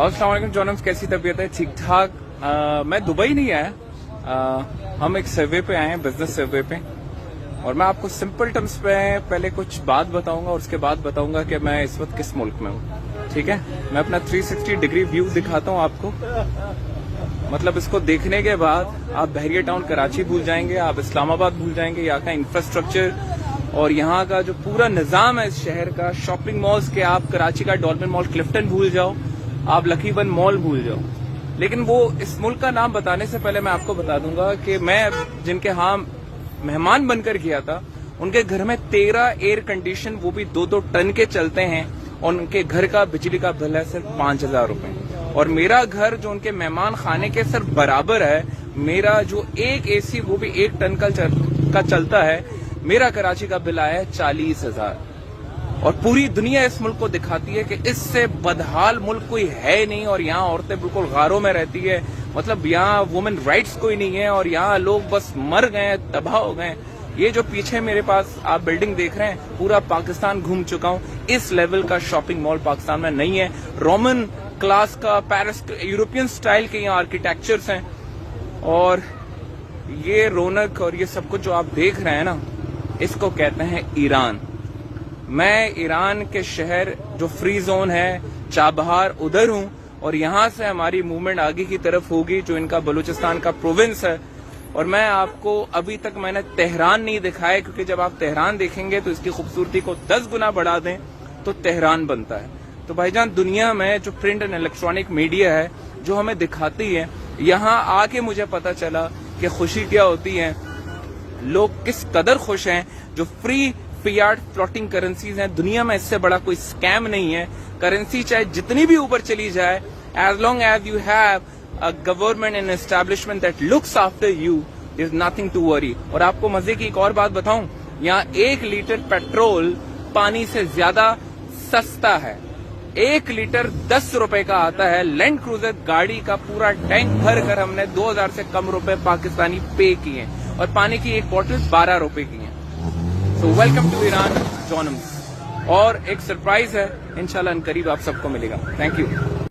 और अस्सलाम वालेकुम जॉनम्स, कैसी तबीयत है? ठीक ठाक। मैं दुबई नहीं आया, हम एक सर्वे पे आए हैं, बिजनेस सर्वे पे। और मैं आपको सिंपल टर्म्स पे पहले कुछ बात बताऊंगा और उसके बाद बताऊंगा कि मैं इस वक्त किस मुल्क में हूँ। ठीक है, मैं अपना 360 डिग्री व्यू दिखाता हूँ आपको। मतलब इसको देखने के बाद आप बहरिया टाउन कराची भूल जाएंगे, आप इस्लामाबाद भूल जाएंगे, यहाँ का इंफ्रास्ट्रक्चर और यहाँ का जो पूरा निजाम है इस शहर का, शॉपिंग मॉल्स के, आप कराची का डॉल्फिन मॉल क्लिफ्टन भूल जाओ, आप लकी वन मॉल भूल जाओ। लेकिन वो इस मुल्क का नाम बताने से पहले मैं आपको बता दूंगा कि मैं जिनके यहाँ मेहमान बनकर गया था, उनके घर में 13 एयर कंडीशन, वो भी 2-2 टन के चलते हैं, और उनके घर का बिजली का बिल है सिर्फ 5,000 रुपए। और मेरा घर जो उनके मेहमान खाने के सिर्फ बराबर है, मेरा जो एक एसी वो भी 1 टन का चलता है, मेरा कराची का बिल आया है 40,000। और पूरी दुनिया इस मुल्क को दिखाती है कि इससे बदहाल मुल्क कोई है नहीं, और यहाँ औरतें बिल्कुल गारों में रहती है। मतलब यहाँ वुमेन राइट्स कोई नहीं है, और यहाँ लोग बस मर गए, तबाह हो गए। ये जो पीछे मेरे पास आप बिल्डिंग देख रहे हैं, पूरा पाकिस्तान घूम चुका हूँ, इस लेवल का शॉपिंग मॉल पाकिस्तान में नहीं है। रोमन क्लास का, पेरिस यूरोपियन स्टाइल के यहाँ आर्किटेक्चर्स हैं, और ये रौनक और ये सब कुछ जो आप देख रहे हैं ना, इसको कहते हैं ईरान। मैं ईरान के शहर जो फ्री जोन है, चाबहार, उधर हूँ, और यहाँ से हमारी मूवमेंट आगे की तरफ होगी, जो इनका बलूचिस्तान का प्रोविंस है। और मैं आपको अभी तक मैंने तेहरान नहीं दिखाया, क्योंकि जब आप तेहरान देखेंगे तो इसकी खूबसूरती को 10 गुना बढ़ा दें तो तेहरान बनता है। तो भाईजान, दुनिया में जो प्रिंट एंड इलेक्ट्रॉनिक मीडिया है जो हमें दिखाती है, यहाँ आके मुझे पता चला कि खुशी क्या होती है, लोग किस कदर खुश हैं। जो फ्री फियाट फ्लोटिंग करेंसीज हैं, दुनिया में इससे बड़ा कोई स्कैम नहीं है। करेंसी चाहे जितनी भी ऊपर चली जाए, as long as you have a government and establishment that looks after you, there is nothing to worry. और आपको मजे की एक और बात बताऊं, यहाँ 1 लीटर पेट्रोल पानी से ज्यादा सस्ता है। 1 लीटर 10 रुपए का आता है। लैंड क्रूजर गाड़ी का पूरा टैंक भर कर हमने 2,000 से कम रुपए पाकिस्तानी पे किए, और पानी की एक बोतल 12 रुपए की है। सो वेलकम टू ईरान जॉनम्स। और एक सरप्राइज है, इंशाल्लाह करीब आप सबको मिलेगा। Thank you.